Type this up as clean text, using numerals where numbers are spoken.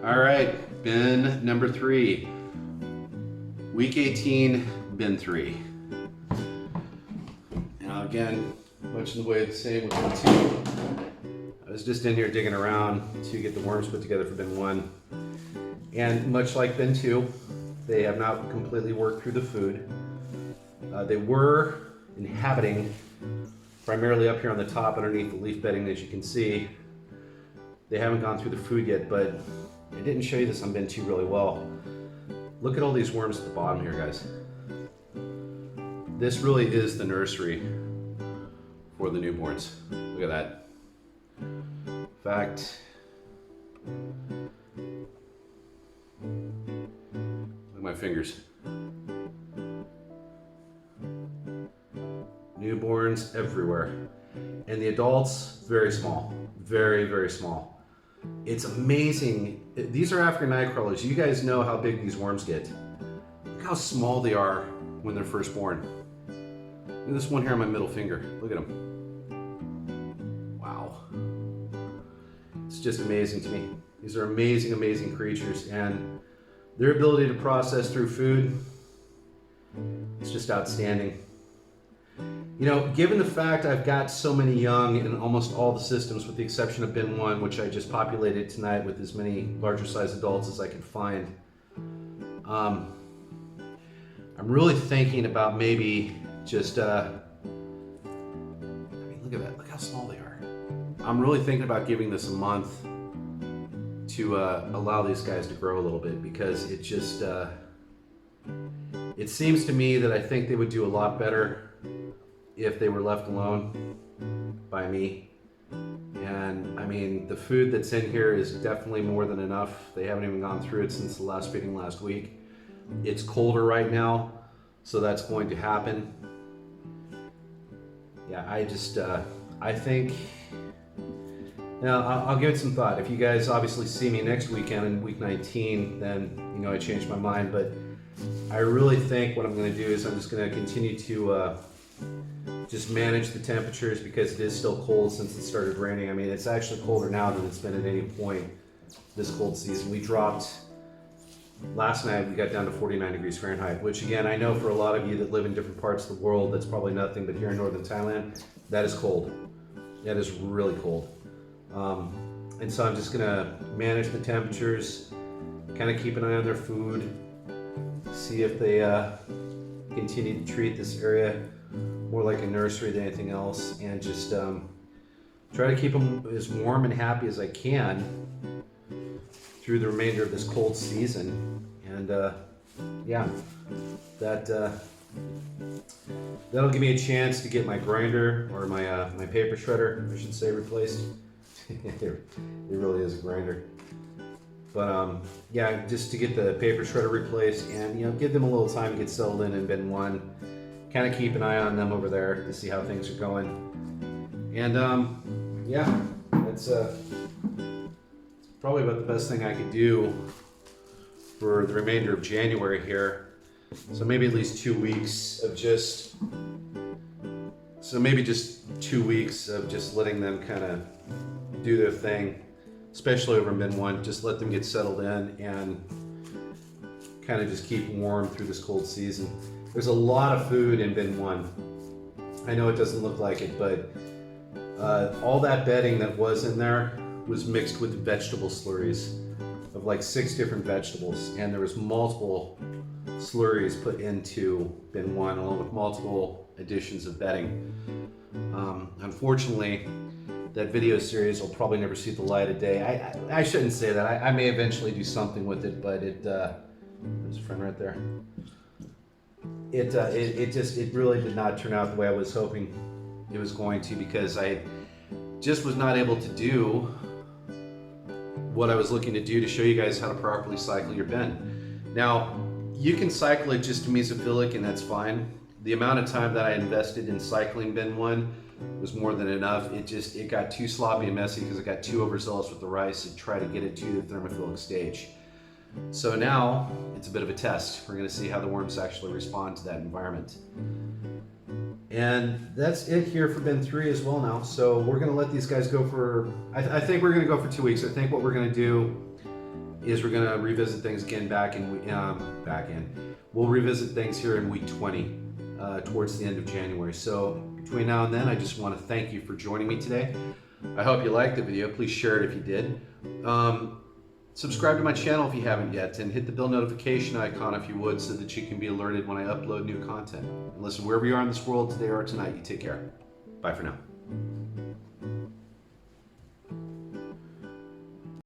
All right, bin number 3. Week 18, bin 3. Now again, much in the way the same with bin 2. I was just in here digging around to get the worms put together for bin 1. And much like bin 2, they have not completely worked through the food. They were inhabiting primarily up here on the top underneath the leaf bedding, as you can see. They haven't gone through the food yet, but I didn't show you this on bin 2 really well. Look at all these worms at the bottom here, guys. This really is the nursery for the newborns. Look at that. In fact, look at my fingers. Newborns everywhere. And the adults, very small. Very, very small. It's amazing. These are African night crawlers. You guys know how big these worms get. Look how small they are when they're first born. Look at this one here on my middle finger. Look at them. Wow. It's just amazing to me. These are amazing, amazing creatures, and their ability to process through food is just outstanding. You know, given the fact I've got so many young in almost all the systems with the exception of bin 1, which I just populated tonight with as many larger size adults as I could find, I'm really thinking about maybe just, I mean, look at that, look how small they are. I'm really thinking about giving this a month to allow these guys to grow a little bit, because it just, it seems to me that I think they would do a lot better if they were left alone by me. And I mean, the food that's in here is definitely more than enough. They haven't even gone through it since the last feeding last week. It's colder right now, so that's going to happen. Yeah, I think, now I'll give it some thought. If you guys obviously see me next weekend in week 19, then you know I changed my mind, but I really think what I'm gonna do is I'm just gonna continue to just manage the temperatures, because it is still cold since it started raining. I mean, it's actually colder now than it's been at any point this cold season. We dropped, last night we got down to 49 degrees Fahrenheit, which again, I know for a lot of you that live in different parts of the world, that's probably nothing, but here in northern Thailand, that is cold. That is really cold. And so I'm just gonna manage the temperatures, kind of keep an eye on their food, see if they continue to treat this area more like a nursery than anything else, and just try to keep them as warm and happy as I can through the remainder of this cold season. And yeah, that'll give me a chance to get my grinder, or my paper shredder, I should say, replaced. It really is a grinder. But yeah, just to get the paper shredder replaced, and you know, give them a little time to get settled in bin 1. Kind of keep an eye on them over there to see how things are going. And yeah, it's probably about the best thing I could do for the remainder of January here. So maybe at least 2 weeks of just, maybe just 2 weeks of just letting them kind of do their thing, especially over in bin 1. Just let them get settled in and kind of just keep warm through this cold season. There's a lot of food in bin 1. I know it doesn't look like it, but all that bedding that was in there was mixed with vegetable slurries of like 6 different vegetables, and there was multiple slurries put into bin 1 along with multiple additions of bedding. Unfortunately, that video series will probably never see the light of day. I shouldn't say that. I may eventually do something with it, but there's a friend right there. It really did not turn out the way I was hoping it was going to, because I just was not able to do what I was looking to do to show you guys how to properly cycle your bin. Now, you can cycle it just to mesophilic, and that's fine. The amount of time that I invested in cycling bin 1 was more than enough. It got too sloppy and messy because I got too overzealous with the rice and try to get it to the thermophilic stage. So now it's a bit of a test. We're going to see how the worms actually respond to that environment. And that's it here for bin 3 as well now. So we're going to let these guys go for, I think we're going to go for 2 weeks. I think what we're going to do is we're going to revisit things again we'll revisit things here in week 20 towards the end of January. So between now and then, I just want to thank you for joining me today. I hope you liked the video. Please share it if you did. Subscribe to my channel if you haven't yet, and hit the bell notification icon if you would, so that you can be alerted when I upload new content. And listen, wherever you are in this world today or tonight, you take care. Bye for now.